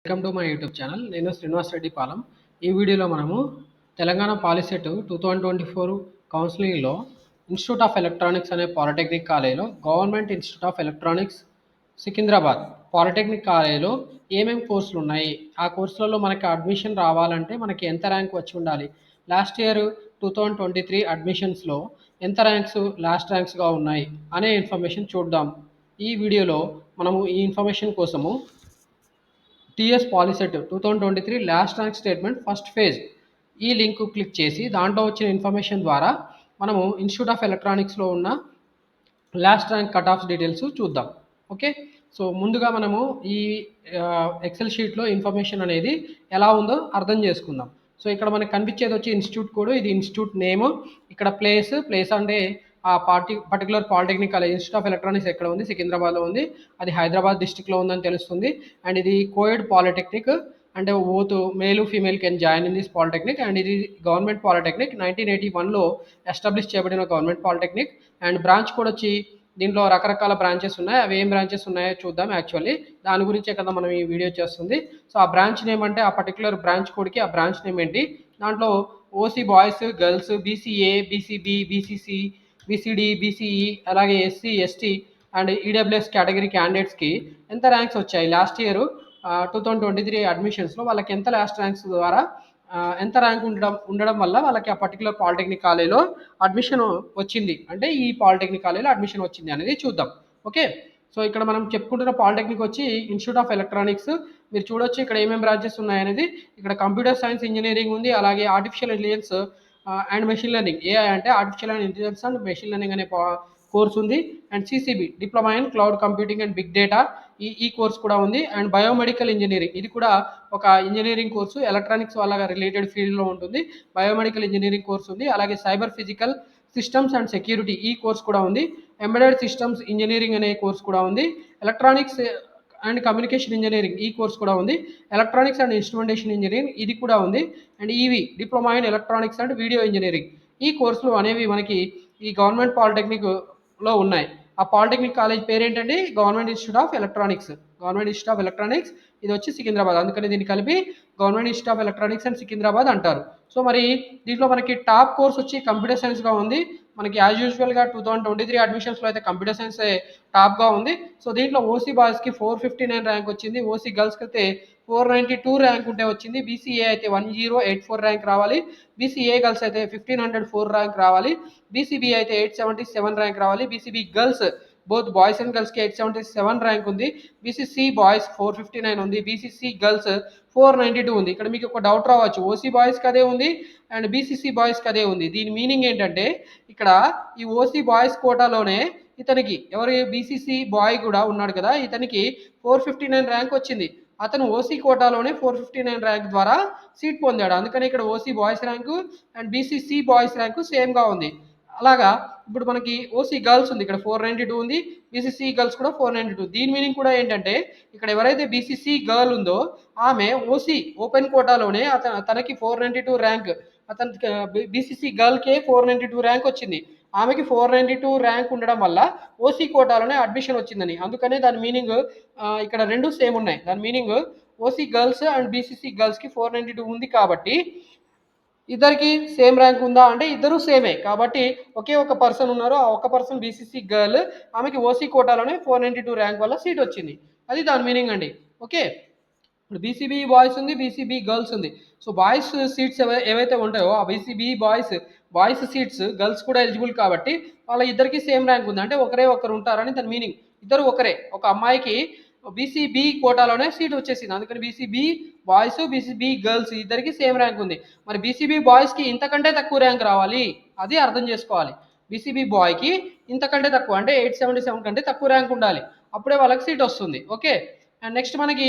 Welcome to my YouTube channel. నేను శ్రీనివాస్ రెడ్డి పాలెం. ఈ వీడియోలో మనము తెలంగాణ పాలిసెట్ 2024 కౌన్సిలింగ్లో ఇన్స్టిట్యూట్ ఆఫ్ ఎలక్ట్రానిక్స్ అనే పాలిటెక్నిక్ కాలేజీలో government institute of electronics Secunderabad polytechnic కాలేజీలో ఏమేమి కోర్సులు ఉన్నాయి, ఆ కోర్సులలో మనకి అడ్మిషన్ రావాలంటే మనకి ఎంత ర్యాంక్ వచ్చి ఉండాలి, లాస్ట్ ఇయర్ 2023 అడ్మిషన్స్లో ఎంత ర్యాంక్స్ లాస్ట్ ర్యాంక్స్గా ఉన్నాయి అనే ఇన్ఫర్మేషన్ చూద్దాం. ఈ వీడియోలో మనము ఈ ఇన్ఫర్మేషన్ కోసము TS POLYCET 2023 last rank statement first phase ఈ లింక్ క్లిక్ చేసి దాంట్లో వచ్చిన ఇన్ఫర్మేషన్ ద్వారా మనము ఇన్స్టిట్యూట్ ఆఫ్ ఎలక్ట్రానిక్స్లో ఉన్న last rank cut off details చూద్దాం. ఓకే, సో ముందుగా మనము ఈ ఎక్సెల్ షీట్లో ఇన్ఫర్మేషన్ అనేది ఎలా ఉందో అర్థం చేసుకుందాం. సో ఇక్కడ మనకు కనిపించేది వచ్చి ఇన్స్టిట్యూట్ కోడ్, ఇది ఇన్స్టిట్యూట్ నేమ్, ఇక్కడ ప్లేస్ అంటే ఆ particular polytechnic college institute of electronics ఎక్కడ ఉంది, సికింద్రాబాద్లో ఉంది, అది హైదరాబాద్ డిస్టిక్లో ఉందని తెలుస్తుంది. అండ్ ఇది కోఎడ్ పాలిటెక్నిక్, అంటే both male female can join in this polytechnic. And ఇది గవర్నమెంట్ పాలిటెక్నిక్, 1981లో ఎస్టాబ్లిష్ చేయబడిన గవర్నమెంట్ పాలిటెక్నిక్. అండ్ బ్రాంచ్ కూడా వచ్చి దీంట్లో రకరకాల బ్రాంచెస్ ఉన్నాయి. అవి ఏం బ్రాంచెస్ ఉన్నాయో చూద్దాం. యాక్చువల్లీ దాని గురించే కదా మనం ఈ వీడియో చేస్తుంది. సో ఆ బ్రాంచ్ నేమ్ అంటే ఆ పర్టికులర్ బ్రాంచ్ కోడ్కి ఆ బ్రాంచ్ నేమ్ ఏంటి, దాంట్లో OC boys girls, BCA, BCB, BCC, BCD, BCE, అలాగే SC, ST and EWS category క్యాండిడేట్స్కి ఎంత ర్యాంక్స్ వచ్చాయి లాస్ట్ ఇయర్ 2023 అడ్మిషన్స్లో, వాళ్ళకి ఎంత లాస్ట్ ర్యాంక్స్ ద్వారా ఎంత ర్యాంక్ ఉండడం వల్ల వాళ్ళకి ఆ పర్టికులర్ పాలిటెక్నిక్ కాలేజ్లో అడ్మిషన్ వచ్చింది, అంటే ఈ పాలిటెక్నిక్ కాలేజ్లో అడ్మిషన్ వచ్చింది అనేది చూద్దాం. ఓకే, సో ఇక్కడ మనం చెప్పుకుంటున్న పాలిటెక్నిక్ వచ్చి ఇన్స్టిట్యూట్ ఆఫ్ ఎలక్ట్రానిక్స్. మీరు చూడొచ్చు ఇక్కడ ఏమేమి బ్రాంచెస్ ఉన్నాయనేది. ఇక్కడ కంప్యూటర్ సైన్స్ ఇంజనీరింగ్ ఉంది, అలాగే artificial intelligence and machine learning, AI అంటే artificial and intelligence and machine learning అనే కోర్స్ ఉంది. And CCB diploma in cloud computing and big data, ఈ కోర్స్ కూడా ఉంది. అండ్ బయోమెడికల్ ఇంజనీరింగ్, ఇది కూడా ఒక ఇంజనీరింగ్ కోర్సు, ఎలక్ట్రానిక్స్ వాళ్ళ రిలేటెడ్ ఫీల్డ్లో ఉంటుంది. బయోమెడికల్ ఇంజనీరింగ్ కోర్స్ ఉంది. అలాగే cyber physical systems and security, ఈ కోర్స్ కూడా ఉంది. ఎంబెడెడ్ సిస్టమ్స్ ఇంజనీరింగ్ అనే కోర్స్ కూడా ఉంది. ఎలక్ట్రానిక్స్ అండ్ కమ్యూనికేషన్ ఇంజనీరింగ్, ఈ కోర్స్ కూడా ఉంది. ఎలక్ట్రానిక్స్ అండ్ ఇన్స్ట్రుమెంటేషన్ ఇంజనీరింగ్, ఇది కూడా ఉంది. And EV diploma in electronics and video engineering, ఈ కోర్సులు అనేవి మనకి ఈ గవర్నమెంట్ పాలిటెక్నిక్లో ఉన్నాయి. ఆ పాలిటెక్నిక్ కాలేజ్ పేరేంటండి, government institute of electronics. Government institute of electronics, ఇది వచ్చి సికింద్రాబాద్, అందుకని దీన్ని కలిపి government institute of electronics and Secunderabad అంటారు. సో మరి దీంట్లో మనకి టాప్ కోర్స్ వచ్చి కంప్యూటర్ సైన్స్గా ఉంది. మనకి యాజ్ యూజువల్గా 2023 అడ్మిషన్స్లో అయితే కంప్యూటర్ సైన్స్ టాప్గా ఉంది. సో దీంట్లో ఓసీ బాయ్స్కి 459 ర్యాంక్ వచ్చింది, ఓసీ గర్ల్స్కి అయితే 492 ర్యాంక్ ఉంటే వచ్చింది. బీసీఏ అయితే 1084 ర్యాంక్ రావాలి, బీసీఏ గర్ల్స్ అయితే 1504 ర్యాంక్ రావాలి, బీసీబీ అయితే 877 ర్యాంక్ రావాలి, BCB girls both boys and గర్ల్స్కి 877 ర్యాంక్ ఉంది, బీసీసీ బాయ్స్ 459 ఉంది, బీసీసీ గర్ల్స్ 492 ఉంది. ఇక్కడ మీకు ఒక డౌట్ రావచ్చు, ఓసీ బాయ్స్కి అదే ఉంది అండ్ బీసీసీ బాయ్స్కి అదే ఉంది. దీని మీనింగ్ ఏంటంటే ఇక్కడ ఈ ఓసీ బాయ్స్ కోటాలోనే ఇతనికి ఎవరు బీసీసీ బాయ్ కూడా ఉన్నాడు కదా, ఇతనికి 459 ర్యాంక్ వచ్చింది. అతను ఓసీ కోటాలోనే 459 ర్యాంక్ ద్వారా సీట్ పొందాడు, అందుకని ఇక్కడ OC boys rank and BCC boys rank సేమ్గా ఉంది. అలాగా ఇప్పుడు మనకి ఓసీ గర్ల్స్ ఉంది, ఇక్కడ 492 ఉంది, బీసీసీ గర్ల్స్ కూడా 492. దీని మీనింగ్ కూడా ఏంటంటే ఇక్కడ ఎవరైతే బీసీసీ గర్ల్ ఉందో ఆమె ఓసీ ఓపెన్ కోటాలోనే తనకి 492 ర్యాంక్, అతనికి బీసీసీ గర్ల్కే 492 ర్యాంక్ వచ్చింది, ఆమెకి 492 ర్యాంక్ ఉండడం వల్ల ఓసీ కోటాలోనే అడ్మిషన్ వచ్చిందని. అందుకనే దాని మీనింగ్ ఇక్కడ రెండు సేమ్ ఉన్నాయి. దాని meaning OC girls and BCC గర్ల్స్కి 492 ఉంది కాబట్టి ఇద్దరికి సేమ్ ర్యాంక్ ఉందా అంటే ఇద్దరు సేమే, కాబట్టి ఒకే ఒక పర్సన్ ఉన్నారు, ఆ ఒక పర్సన్ బీసీసీ గర్ల్, ఆమెకి ఓసీ కోటాలోనే 492 ర్యాంక్ వల్ల సీట్ వచ్చింది, అది దాని మీనింగ్ అండి. ఓకే, ఇప్పుడు బీసీబీ బాయ్స్ ఉంది, బీసీబీ గర్ల్స్ ఉంది. సో బాయ్స్ సీట్స్ ఏవైతే ఉంటాయో ఆ బీసీబీ బాయ్స్ సీట్స్ గర్ల్స్ కూడా ఎలిజిబుల్ కాబట్టి వాళ్ళ ఇద్దరికి సేమ్ ర్యాంక్ ఉంది, అంటే ఒకరు ఉంటారని దాని మీనింగ్. ఇద్దరు ఒకరే, ఒక అమ్మాయికి బీసీబీ కోటాలోనే సీట్ వచ్చేసింది, అందుకని బీసీబీ బాయ్స్ బీసీబీ గర్ల్స్ ఇద్దరికి సేమ్ ర్యాంక్ ఉంది. మరి బీసీబీ బాయ్స్కి ఇంతకంటే తక్కువ ర్యాంక్ రావాలి, అది అర్థం చేసుకోవాలి. బీసీబీ బాయ్కి ఇంతకంటే తక్కువ అంటే 877 కంటే తక్కువ ర్యాంక్ ఉండాలి, అప్పుడే వాళ్ళకి సీట్ వస్తుంది. ఓకే, అండ్ నెక్స్ట్ మనకి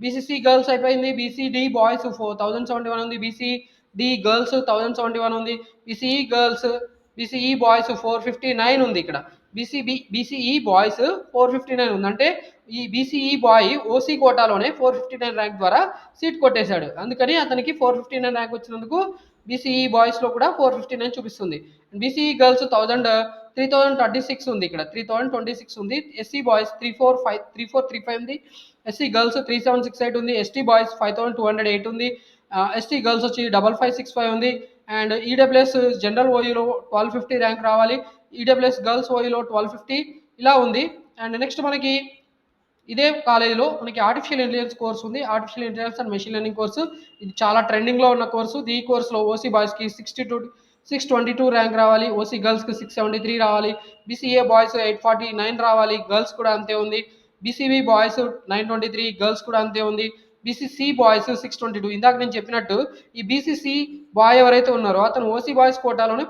బీసీసీ గర్ల్స్ అయిపోయింది, బీసీడీ బాయ్స్ 1071 ఉంది, బీసీడీ గర్ల్స్ 1071 ఉంది, బీసీఈ బాయ్స్ 459 ఉంది. ఇక్కడ బీసీఈ బాయ్స్ 459 ఉంది, అంటే ఈ బీసీఈ బాయ్ ఓసీ కోటాలోనే 459 ర్యాంక్ ద్వారా సీట్ కొట్టేశాడు, అందుకని అతనికి 459 ర్యాంక్ వచ్చినందుకు బీసీఈ బాయ్స్లో కూడా 459 చూపిస్తుంది. బీసీఈ గర్ల్స్ 3036 ఉంది, ఇక్కడ 3026 ఉంది. ఎస్సీ బాయ్స్ 3435 ఉంది. ఎస్సీ గర్ల్స్ 3768 ఉంది. ఎస్టీ బాయ్స్ 5208 ఉంది. ఎస్టీ గర్ల్స్ వచ్చి 5565 ఉంది. అండ్ ఈడబ్ల్యూఎస్ జనరల్ ఓయూలో 1250 ర్యాంక్ రావాలి. ఈడబ్ల్యూఎస్ గర్ల్స్ ఓయూలో 1250 ఇలా ఉంది. అండ్ నెక్స్ట్ మనకి ఇదే కాలేజీలో మనకి ఆర్టిఫిషియల్ ఇంటెలిజెన్స్ కోర్స్ ఉంది. Artificial intelligence and machine learning course, ఇది చాలా ట్రెండింగ్లో ఉన్న కోర్సు. ఈ కోర్సులో ఓసీ బాయ్స్కి 622 ర్యాంక్ రావాలి. ఓసీ గర్ల్స్కి 673 రావాలి. బీసీఏ బాయ్స్ 849 రావాలి, గర్ల్స్ కూడా అంతే ఉంది. బీసీబీ బాయ్స్ 923, గర్ల్స్ కూడా అంతే ఉంది. BCC boys 622. ఇందాక నేను చెప్పినట్టు ఈ బీసీసీ బాయ్ ఎవరైతే ఉన్నారో అతను ఓసీ బాయ్స్ కోటాలోనే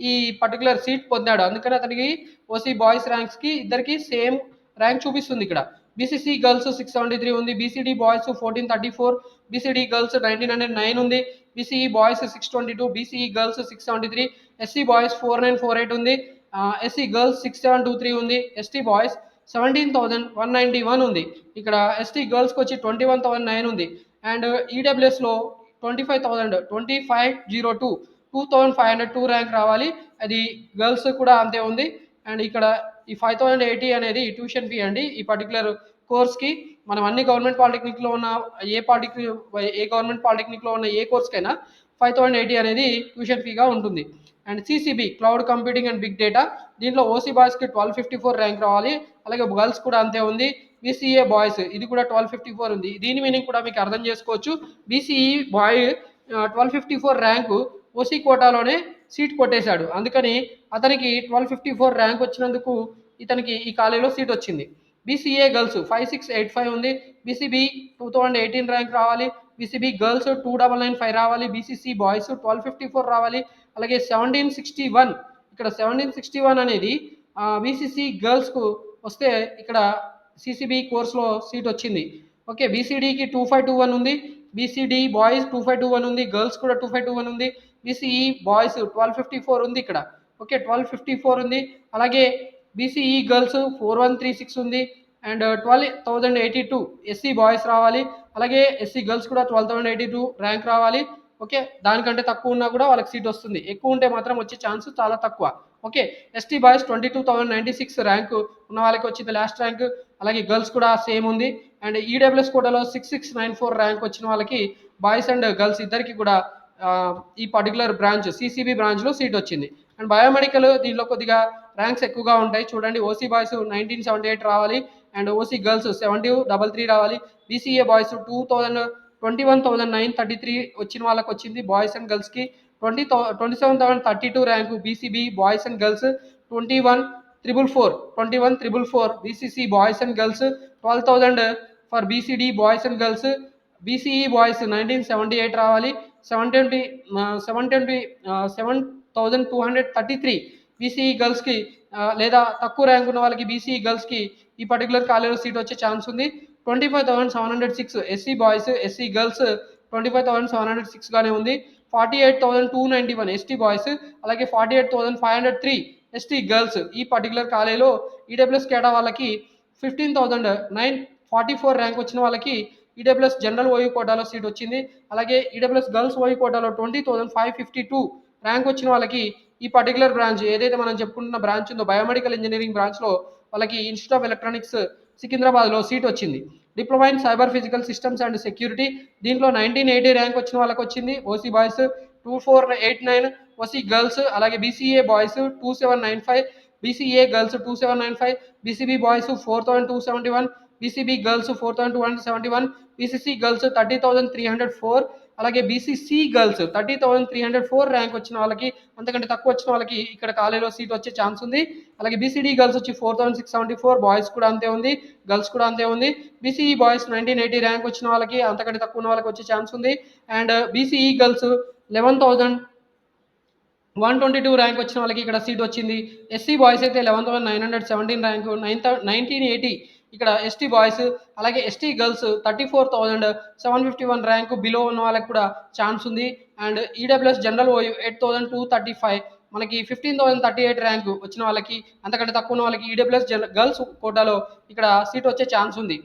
ఈ పర్టికులర్ సీట్ పొందాడు. అందుకని అతనికి ఓసీ బాయ్స్ ర్యాంక్స్కి ఇద్దరికి సేమ్ ర్యాంక్ చూపిస్తుంది ఇక్కడ. బీసీసీ గర్ల్స్ 673 ఉంది. బీసీడీ బాయ్స్ 1434, బీసీడీ గర్ల్స్ 1909 ఉంది. BCE boys 622, BCE girls 673, SC boys 4948 ఉంది. ఎస్సీ గర్ల్స్ 6723 ఉంది. ఎస్టీ బాయ్స్ 17,191 ఉంది. ఇక్కడ ఎస్టీ గర్ల్స్కి వచ్చి 21,009 ఉంది. అండ్ ఈడబ్ల్యూఎస్లో 25,002 2502 ర్యాంక్ రావాలి, అది గర్ల్స్ కూడా అంతే ఉంది. అండ్ ఇక్కడ ఈ 5080 అనేది ట్యూషన్ ఫీ అండి. ఈ పర్టికులర్ కోర్స్కి మనం అన్ని గవర్నమెంట్ పాలిటెక్నిక్లో ఉన్న ఏ గవర్నమెంట్ పాలిటెక్నిక్లో ఉన్న ఏ కోర్స్కైనా 5080 అనేది ట్యూషన్ ఫీగా ఉంటుంది. And CCB cloud computing and big data, దీంట్లో ఓసీ బాయ్స్కి 1254 ర్యాంక్ రావాలి, అలాగే గర్ల్స్ కూడా అంతే ఉంది. బీసీఏ బాయ్స్ ఇది కూడా 1254 ఉంది. దీని మీనింగ్ కూడా మీకు అర్థం చేసుకోవచ్చు. బీసీఈ బాయ్ 1254 ర్యాంకు ఓసీ కోటాలోనే సీట్ కొట్టేశాడు. అందుకని అతనికి 1254 ర్యాంక్ వచ్చినందుకు ఇతనికి ఈ కాలేజీలో సీట్ వచ్చింది. బీసీఏ గర్ల్స్ 5685 ఉంది. బీసీబీ 2018 ర్యాంక్ రావాలి. బీసీబీ గర్ల్స్ 2995 రావాలి. బీసీసీ బాయ్స్ 1254 రావాలి. అలాగే 1761, ఇక్కడ 1761 అనేది బీసీసీ గర్ల్స్కు వస్తే ఇక్కడ సిసిబి కోర్స్లో సీట్ వచ్చింది. ఓకే, బీసీడీకి 2521 ఉంది. బీసీడీ బాయ్స్ 2521 ఉంది. గర్ల్స్ కూడా 2521 ఉంది. బీసీఈ బాయ్స్ 1254 ఉంది ఇక్కడ. ఓకే, 1254 ఉంది. అలాగే బీసీఈ గర్ల్స్ 4136 ఉంది. అండ్ 12,082 ఎస్సీ బాయ్స్ రావాలి. అలాగే ఎస్సీ గర్ల్స్ కూడా 12,082 ర్యాంక్ రావాలి. ఓకే, దానికంటే తక్కువ ఉన్నా కూడా వాళ్ళకి సీట్ వస్తుంది. ఎక్కువ ఉంటే మాత్రం వచ్చే ఛాన్స్ చాలా తక్కువ. ఓకే, ఎస్టీ బాయ్స్ 22,096 ర్యాంకు ఉన్న వాళ్ళకి వచ్చింది లాస్ట్ ర్యాంక్. అలాగే గర్ల్స్ కూడా సేమ్ ఉంది. అండ్ ఈడబ్ల్యూఎస్ కోటాలో 6694 ర్యాంక్ వచ్చిన వాళ్ళకి బాయ్స్ అండ్ గర్ల్స్ ఇద్దరికి కూడా ఈ పర్టికులర్ బ్రాంచ్ సిసిబి బ్రాంచ్లో సీట్ వచ్చింది. అండ్ బయోమెడికల్ దీంట్లో కొద్దిగా ర్యాంక్స్ ఎక్కువగా ఉంటాయి. చూడండి, ఓసీ బాయ్స్ 1978 రావాలి. అండ్ ఓసీ గర్ల్స్ 7033 రావాలి. బీసీఏ బాయ్స్ 21,933 వచ్చిన వాళ్ళకి వచ్చింది బాయ్స్ అండ్ గర్ల్స్కి. 27,032 rank BCB boys and girls. 21,344 BCC boys and girls. 12,000 for BCD boys and girls. BCE boys 1978 రావాలి. 7,233 బీసీఈ గర్ల్స్కి లేదా తక్కువ ర్యాంక్ ఉన్న వాళ్ళకి బీసీఈ గర్ల్స్కి ఈ పర్టికులర్ కాలేజ్లో సీట్ వచ్చే ఛాన్స్ ఉంది. 25,706 ఎస్సీ బాయ్స్, ఎస్సీ గర్ల్స్ 25,706 గానే ఉంది. 48,291 ఎస్టీ బాయ్స్, అలాగే 48,503 ఎస్టీ గర్ల్స్ ఈ పర్టికులర్ కాలేజ్లో ఈడబ్ల్యూఎస్ కేటా వాళ్ళకి 15,944 ర్యాంక్ వచ్చిన వాళ్ళకి ఈడబ్ల్యూఎస్ జనరల్ ఓయూ కోటాలో సీట్ వచ్చింది. అలాగే ఈడబ్ల్యూఎస్ గర్ల్స్ ఓయూ కోటాలో 20,552 ర్యాంక్ వచ్చిన వాళ్ళకి ఈ పర్టికులర్ బ్రాంచ్ ఏదైతే మనం చెప్పుకుంటున్న బ్రాంచ్ ఉందో బయోమెడికల్ ఇంజనీరింగ్ బ్రాంచ్లో వాళ్ళకి ఇన్స్టిట్యూట్ ఆఫ్ ఎలక్ట్రానిక్స్ సికింద్రాబాద్లో సీట్ వచ్చింది. Diploma in cyber physical systems and security, దీంట్లో 1980 ర్యాంక్ వచ్చిన వాళ్ళకి వచ్చింది. OC boys 2489, OC girls. అలాగే BCA boys 2795, BCA girls 2795, BCB boys 4271, BCB girls 4271, BCC girls 30,304, అలాగే బీసీసీ గర్ల్స్ 30,304 ర్యాంక్ వచ్చిన వాళ్ళకి, అంతకంటే తక్కువ వచ్చిన వాళ్ళకి ఇక్కడ కాలేజీలో సీట్ వచ్చే ఛాన్స్ ఉంది. అలాగే బీసీడీ గర్ల్స్ వచ్చి 4,674, బాయ్స్ కూడా అంతే ఉంది, గర్ల్స్ కూడా అంతే ఉంది. బీసీఈ బాయ్స్ 1980 ర్యాంక్ వచ్చిన వాళ్ళకి, అంతకంటే తక్కువ ఉన్న వాళ్ళకి వచ్చే ఛాన్స్ ఉంది. అండ్ బీసీఈ గర్ల్స్ 11,122 ర్యాంక్ వచ్చిన వాళ్ళకి ఇక్కడ సీట్ వచ్చింది. ఎస్సీ బాయ్స్ అయితే 11,917 ర్యాంకు 1980 ఇక్కడ ఎస్టీ బాయ్స్. అలాగే ఎస్టీ గర్ల్స్ 34,751 ర్యాంకు బిలో ఉన్న వాళ్ళకి కూడా ఛాన్స్ ఉంది. అండ్ ఈడబ్ల్యూఎస్ జనరల్ ఓయూ 8,235 మనకి 15,038 ర్యాంకు వచ్చిన వాళ్ళకి, అంతకంటే తక్కువ ఉన్న వాళ్ళకి ఈడబ్ల్యూఎస్ గర్ల్స్ కోటాలో ఇక్కడ సీట్ వచ్చే ఛాన్స్ ఉంది.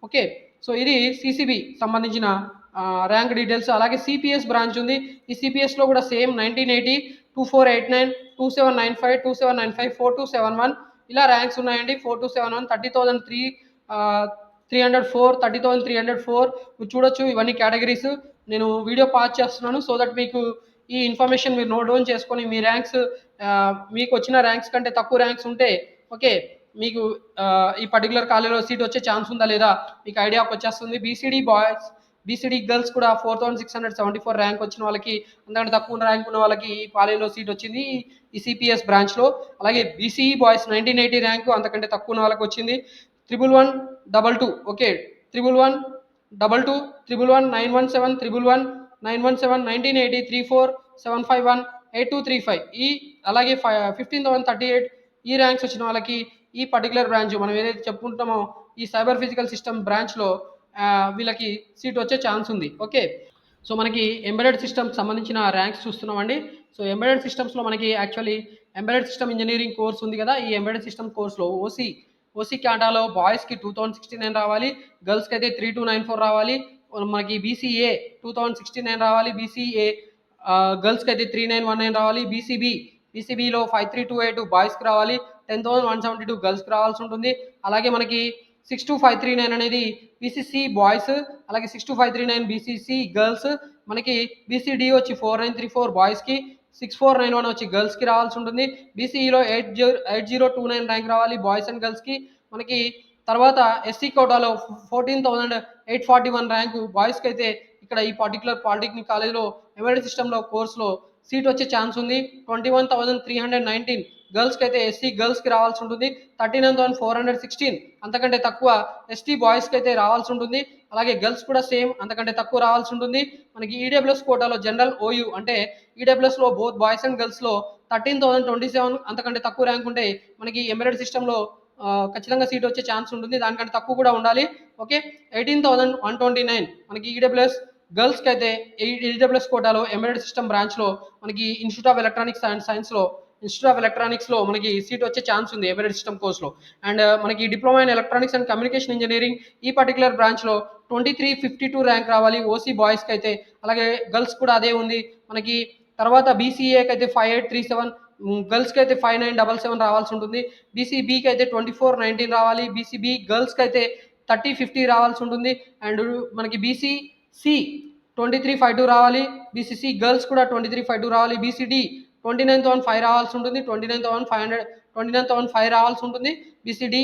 ఓకే, సో ఇది సిసిబి సంబంధించిన ర్యాంక్ డీటెయిల్స్. అలాగే సిపిఎస్ బ్రాంచ్ ఉంది. ఈ సిపిఎస్లో కూడా సేమ్ 1980 2489, 2795, 2795, 4271 ఇలా ర్యాంక్స్ ఉన్నాయండి. 4271, 30,003, 304, 30,304 మీరు చూడొచ్చు. ఇవన్నీ కేటగిరీస్. నేను వీడియో పాజ్ చేస్తున్నాను సో దట్ మీకు ఈ ఇన్ఫర్మేషన్ మీరు నోట్ డౌన్ చేసుకొని మీ ర్యాంక్స్ మీకు వచ్చిన ర్యాంక్స్ కంటే తక్కువ ర్యాంక్స్ ఉంటే ఓకే మీకు ఈ పర్టికులర్ కాలేజీలో సీట్ వచ్చే ఛాన్స్ ఉందా లేదా మీకు ఐడియాకి వచ్చేస్తుంది. బీసీడీ గర్ల్స్ కూడా 4674 ర్యాంక్ వచ్చిన వాళ్ళకి, అంతకంటే తక్కువ ర్యాంక్ ఉన్న వాళ్ళకి ఈ కాలేజీలో సీట్ వచ్చింది ఈ సిపిఎస్ బ్రాంచ్లో. అలాగే బీసీఈ బాయ్స్ 1980 ర్యాంకు అంతకంటే తక్కువ ఉన్న వాళ్ళకి వచ్చింది. 1112 ఓకే 1112 1111 917 917 1980 34 751 8235 ఈ అలాగే 15,038 ఈ ర్యాంక్స్ వచ్చిన వాళ్ళకి ఈ పర్టికులర్ బ్రాంచ్ మనం ఏదైతే చెప్పుకుంటామో ఈ సైబర్ ఫిజికల్ సిస్టమ్ బ్రాంచ్లో వీళ్ళకి సీట్ వచ్చే ఛాన్స్ ఉంది. ఓకే సో మనకి ఎంబెడెడ్ సిస్టమ్కి సంబంధించిన ర్యాంక్స్ చూస్తున్నామండి. సో ఎంబెడెడ్ సిస్టమ్స్లో మనకి actually embedded system engineering course ఉంది కదా. ఈ ఎంబెడెడ్ సిస్టమ్ కోర్స్లో ఓసీ క్యాటాలో బాయ్స్కి 2069 రావాలి, గర్ల్స్కి అయితే 3294 రావాలి. మనకి బీసీఏ 2069 రావాలి, బీసీఏ గర్ల్స్కి అయితే 3919 రావాలి. బీసీబీలో 53282 బాయ్స్కి రావాలి, 10,172 గర్ల్స్కి రావాల్సి ఉంటుంది. అలాగే మనకి 62539 అనేది బీసీసీ బాయ్స్, అలాగే 62539 బీసీసీ గర్ల్స్. మనకి బీసీడీ వచ్చి 4934 బాయ్స్కి, 6491 వచ్చి గర్ల్స్కి రావాల్సి ఉంటుంది. బీసీఈలో 8029 ర్యాంక్ రావాలి బాయ్స్ అండ్ గర్ల్స్కి. మనకి తర్వాత ఎస్సీ కోటాలో 14,841 ర్యాంకు బాయ్స్కి అయితే ఇక్కడ ఈ పర్టికులర్ పాలిటెక్నిక్ కాలేజ్లో ఎంబెడెడ్ సిస్టంలో కోర్సులో సీట్ వచ్చే ఛాన్స్ ఉంది. 21,319 గర్ల్స్కి అయితే ఎస్సీ గర్ల్స్కి రావాల్సి ఉంటుంది. 39,416 అంతకంటే తక్కువ ఎస్టీ బాయ్స్కి అయితే రావాల్సి ఉంటుంది. అలాగే గర్ల్స్ కూడా సేమ్ అంతకంటే తక్కువ రావాల్సి ఉంటుంది. మనకి ఈడబ్ల్యూఎస్ కోటాలో జనరల్ ఓయూ అంటే ఈడబ్ల్యూఎస్లో బోత్ బాయ్స్ అండ్ గర్ల్స్లో 13,027 అంతకంటే తక్కువ ర్యాంక్ ఉంటే మనకి ఎంబెడెడ్ సిస్టంలో ఖచ్చితంగా సీట్ వచ్చే ఛాన్స్ ఉంటుంది. దానికంటే తక్కువ కూడా ఉండాలి. ఓకే 18,129 మనకి ఈడబ్ల్యూఎస్ గర్ల్స్కి అయితే ఈడబ్ల్యూఎస్ కోటాలో ఎంబెడెడ్ సిస్టమ్ బ్రాంచ్లో మనకి ఇన్స్టిట్యూట్ ఆఫ్ ఎలక్ట్రానిక్స్ అండ్ సైన్స్లో ఇన్స్టిట్యూట్ ఆఫ్ ఎలక్ట్రానిక్స్లో మనకి సీట్ వచ్చే ఛాన్స్ ఉంది ఎంబెడెడ్ సిస్టమ్ కోర్స్లో. అండ్ మనకి diploma in electronics and communication engineering ఈ పర్టికులర్ బ్రాంచ్లో 2352 ర్యాంక్ రావాలి ఓసీ బాయ్స్కి అయితే. అలాగే గర్ల్స్ కూడా అదే ఉంది మనకి. తర్వాత బీసీఏకి అయితే 5837, గర్ల్స్కి అయితే 5977 రావాల్సి ఉంటుంది. బీసీబీకి అయితే 2419 రావాలి, బీసీబీ గర్ల్స్కి అయితే 3050 రావాల్సి ఉంటుంది. అండ్ మనకి బీసీసీ 2352 రావాలి, బీసీసీ గర్ల్స్ కూడా 2352 రావాలి. బీసీడీ 29,005 రావాల్సి ఉంటుంది, 29,500 రావాల్సి ఉంటుంది. బీసీడీ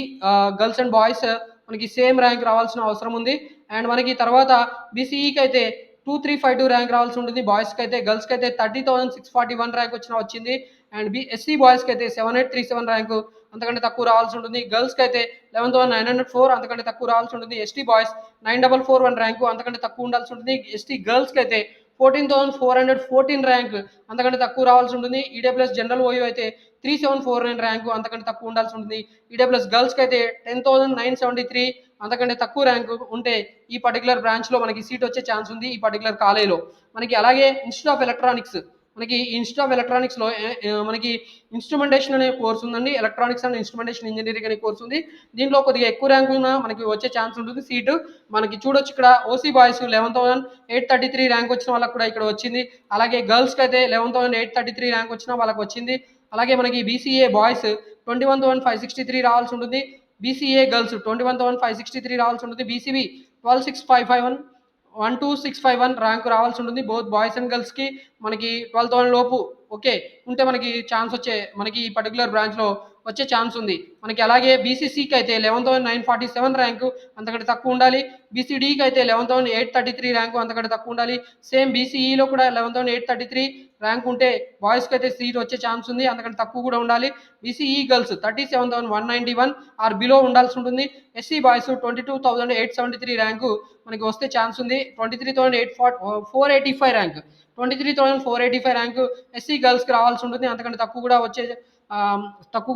గర్ల్స్ అండ్ బాయ్స్ మనకి సేమ్ ర్యాంక్ రావాల్సిన అవసరం ఉంది. అండ్ మనకి తర్వాత బీసీఈకి అయితే 2352 ర్యాంక్ రావాల్సి ఉంటుంది బాయ్స్కి అయితే. గర్ల్స్కి అయితే 30,641 ర్యాంక్ వచ్చింది. అండ్ ఎస్సీ బాయ్స్కి అయితే 7837 ర్యాంకు అంతకంటే తక్కువ రావాల్సి ఉంటుంది. గర్ల్స్కి అయితే 11,904 అంతకంటే తక్కువ రావాల్సి ఉంటుంది. ఎస్టీ బాయ్స్ 9441 ర్యాంకు అంతకంటే తక్కువ ఉండాల్సి ఉంటుంది. ఎస్టీ గర్ల్స్కి అయితే 14,414 ర్యాంక్ అంతకంటే తక్కువ రావాల్సి ఉంటుంది. ఈడబ్ల్యూఎస్ జనరల్ ఓయూ అయితే 3749 ర్యాంకు అంతకంటే తక్కువ ఉండాల్సి ఉంటుంది. ఈడబ్ల్యూఎస్ గర్ల్స్కి అయితే 10,973 అంతకంటే తక్కువ ర్యాంకు ఉంటే ఈ పర్టికులర్ బ్రాంచ్లో మనకి సీట్ వచ్చే ఛాన్స్ ఉంది ఈ పర్టికులర్ కాలేజ్లో. మనకి అలాగే ఇన్స్టిట్యూట్ ఆఫ్ ఎలక్ట్రానిక్స్ మనకి ఇన్స్టిట్యూట్ ఆఫ్ ఎలక్ట్రానిక్స్లో మనకి ఇన్స్ట్రుమెంటేషన్ అనే కోర్స్ ఉందండి. ఎలక్ట్రానిక్స్ అండ్ ఇన్స్ట్రుమెంటేషన్ ఇంజనీరింగ్ అనే కోర్స్ ఉంది. దీంట్లో కొద్దిగా ఎక్కువ ర్యాంక్ ఉన్న మనకి వచ్చే ఛాన్స్ ఉంటుంది సీటు. మనకి చూడొచ్చు ఇక్కడ ఓసీ బాయ్స్ 11,833 ర్యాంక్ వచ్చిన వాళ్ళకి కూడా ఇక్కడ వచ్చింది. అలాగే గర్ల్స్కి అయితే 11,833 ర్యాంక్ వచ్చిన వాళ్ళకి వచ్చింది. అలాగే మనకి బీసీఏ బాయ్స్ 21,563 రావాల్సి ఉంటుంది. బీసీఏ గర్ల్స్ 21,563 రావాల్సి ఉంటుంది. బీసీబీ 12,651 ర్యాంక్ రావాల్సి ఉంటుంది బోత్ బాయ్స్ అండ్ గర్ల్స్కి. మనకి 12,000 లోపు ఓకే ఉంటే మనకి ఛాన్స్ మనకి ఈ పర్టికులర్ బ్రాంచ్లో వచ్చే ఛాన్స్ ఉంది. మనకి అలాగే బీసీసీకి అయితే 11,947 ర్యాంకు అంతకంటే తక్కువ ఉండాలి. బీసీడీకి అయితే 11,833 ర్యాంకు అంతకంటే తక్కువ ఉండాలి. సేమ్ బీసీఈలో కూడా 11,833 ర్యాంక్ ఉంటే బాయ్స్కి అయితే సీట్ వచ్చే ఛాన్స్ ఉంది, అంతకంటే తక్కువ కూడా ఉండాలి. బీసీఈ గర్ల్స్ 37,191 ఆర్ బిలో ఉండాల్సి ఉంటుంది. ఎస్సీ బాయ్స్ 22,873 ర్యాంకు మనకి వస్తే ఛాన్స్ ఉంది. 23,485 ర్యాంక్ 23,485 ర్యాంకు ఎస్సీ గర్ల్స్కి రావాల్సి ఉంటుంది, అంతకంటే తక్కువ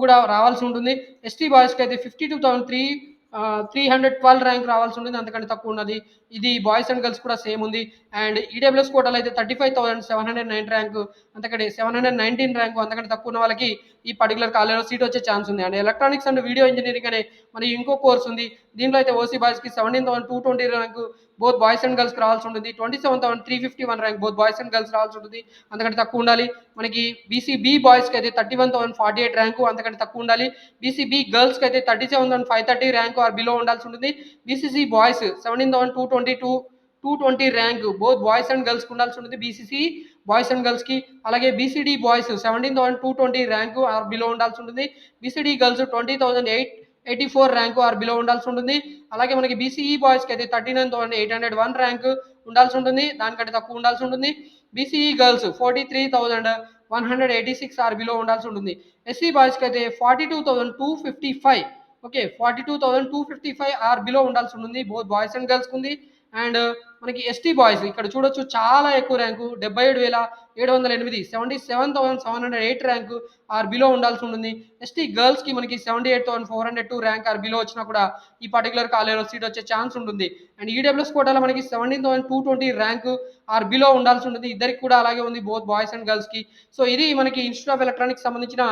కూడా రావాల్సి ఉంటుంది. ఎస్టీ బాయ్స్కి అయితే 52,312 ర్యాంక్ రావాల్సి ఉంటుంది, అంతకంటే తక్కువ ఉన్నది. ఇది బాయ్స్ అండ్ గర్ల్స్ కూడా సేమ్ ఉంది. అండ్ ఈడబ్ల్యూఎస్ కోటాలో అయితే 35,709 ర్యాంకు అంతకంటే 719 ర్యాంకు అంతకంటే తక్కువ ఉన్న వాళ్ళకి ఈ పర్టికులర్ కాలేజ్లో సీట్ వచ్చే ఛాన్స్ ఉంది. And electronics and video engineering అనే మరి ఇంకో కోర్స్ ఉంది. దీంట్లో అయితే ఓసీ బాయ్స్కి 17,220 ర్యాంకు బోత్ బాయ్స్ అండ్ గర్ల్స్కి రావాల్సి ఉంటుంది. 27,351 rank both boys and girls రావాల్సి ఉంటుంది, అంతకంటే తక్కువ ఉండాలి. మనకి బీసీబీ బాయ్స్కి అయితే 31,048 ర్యాంకు, అంతకంటే తక్కువ ఉండాలి. బీసీబీ గర్ల్స్కి అయితే 37,530 ర్యాంకు ఆర్ బిలో ఉండాల్సి ఉంటుంది. BCC boys 17,220 rank both boys and గర్ల్స్కి ఉండాల్సి ఉంటుంది బీసీసీ బాయ్స్ అండ్ గర్ల్స్కి. అలాగే BCD boys 17,220 rank or below ఉండాల్సి ఉంటుంది. BCD girls 20,884 rank or below ఉండాల్సి ఉంటుంది. అలాగే మనకి బీసీఈ బాయ్స్కి అయితే 39,801 ర్యాంకు ఉండాల్సి ఉంటుంది, దానికంటే తక్కువ ఉండాల్సి ఉంటుంది. బీసీఈ గర్ల్స్ 43,186 ఆర్ బిలో ఉండాల్సి ఉంటుంది. ఎస్సీ బాయ్స్కి అయితే 42,255, ఓకే, 42,255 ఆర్ బిలో ఉండాల్సి ఉంటుంది బోత్ బాయ్స్ అండ్ గర్ల్స్కి ఉంది. అండ్ మనకి ఎస్టీ బాయ్స్ ఇక్కడ చూడొచ్చు చాలా ఎక్కువ ర్యాంకు 77,708, 77,708 ర్యాంకు ఆర్ బిలో ఉండాల్సి ఉంటుంది. ఎస్టీ గర్ల్స్కి మనకి 78,402 ర్యాంక్ ఆర్ బిలో వచ్చినా కూడా ఈ పర్టికులర్ కాలేజ్లో సీట్ వచ్చే ఛాన్స్ ఉంటుంది. అండ్ ఈడబ్ల్యూఎస్ కోటాలో మనకి 17,220 ర్యాంకు ఆర్ బిలో ఉండాల్సి ఉంటుంది. ఇద్దరికి కూడా అలాగే ఉంది బోత్ బాయ్స్ అండ్ గర్ల్స్కి. సో ఇది మనకి ఇన్స్టిట్యూట్ ఆఫ్ ఎలక్ట్రానిక్స్ సంబంధించిన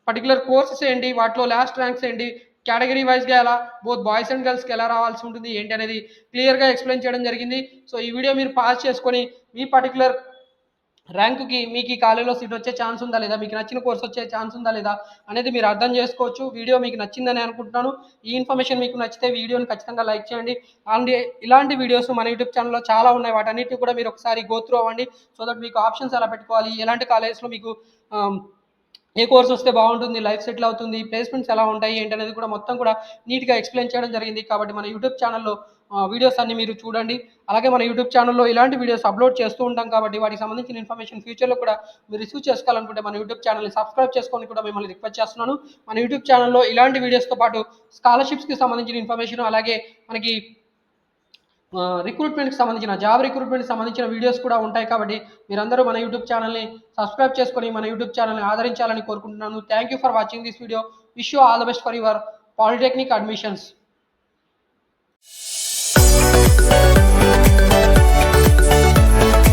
పర్టికులర్ కోర్సెస్ ఏంటి, వాటిలో లాస్ట్ ర్యాంక్స్ ఏంటి, కేటగిరీ వైజ్గా ఎలా బోత్ బాయ్స్ అండ్ గర్ల్స్కి ఎలా రావాల్సి ఉంటుంది ఏంటి అనేది క్లియర్గా ఎక్స్ప్లెయిన్ చేయడం జరిగింది. సో ఈ వీడియో మీరు పాస్ చేసుకొని మీ పర్టికులర్ ర్యాంకుకి మీకు ఈ కాలేజ్లో సీట్ వచ్చే ఛాన్స్ ఉందా లేదా, మీకు నచ్చిన కోర్స్ వచ్చే ఛాన్స్ ఉందా లేదా అనేది మీరు అర్థం చేసుకోవచ్చు. వీడియో మీకు నచ్చిందని అనుకుంటున్నాను. ఈ ఇన్ఫర్మేషన్ మీకు నచ్చితే వీడియోని ఖచ్చితంగా లైక్ చేయండి. అండ్ ఇలాంటి వీడియోస్ మన యూట్యూబ్ ఛానల్లో చాలా ఉన్నాయి, వాటన్నిటిని కూడా మీరు ఒకసారి గో త్రూ అవ్వండి. సో దట్ మీకు ఆప్షన్స్ ఎలా పెట్టుకోవాలి, ఎలాంటి కాలేజెస్లో మీకు ఏ కోర్స్ వస్తే బాగుంటుంది, లైఫ్ సెటిల్ అవుతుంది, ప్లేస్మెంట్స్ ఎలా ఉంటాయి ఏంటి అనేది కూడా మొత్తం కూడా నీట్గా ఎక్స్ప్లెయిన్ చేయడం జరిగింది. కాబట్టి మన యూట్యూబ్ ఛానల్లో వీడియోస్ అన్ని మీరు చూడండి. అలాగే మన యూట్యూబ్ ఛానల్లో ఇలాంటి వీడియోస్ అప్లోడ్ చేస్తూ ఉంటాం కాబట్టి వాటికి సంబంధించిన ఇన్ఫర్మేషన్ ఫ్యూచర్లో కూడా మీరు రిసీవ్ చేసుకోవాలనుకుంటే మన యూట్యూబ్ ఛానల్ని సబ్స్క్రైబ్ చేసుకొని కూడా మిమ్మల్ని రిక్వెస్ట్ చేస్తున్నాను. మన యూట్యూబ్ ఛానల్లో ఇలాంటి వీడియోస్తో పాటు స్కాలర్షిప్స్కి సంబంధించిన ఇన్ఫర్మేషన్, అలాగే మనకి రిక్రూట్మెంట్కి సంబంధించిన జాబ్ రిక్రూట్మెంట్కి సంబంధించిన వీడియోస్ కూడా ఉంటాయి. కాబట్టి మీరందరూ మన యూట్యూబ్ ఛానల్ని సబ్స్క్రైబ్ చేసుకొని మన యూట్యూబ్ ఛానల్ని ఆదరించాలని కోరుకుంటున్నాను. Thank you for watching this video. Wish you all the best for your polytechnic admissions.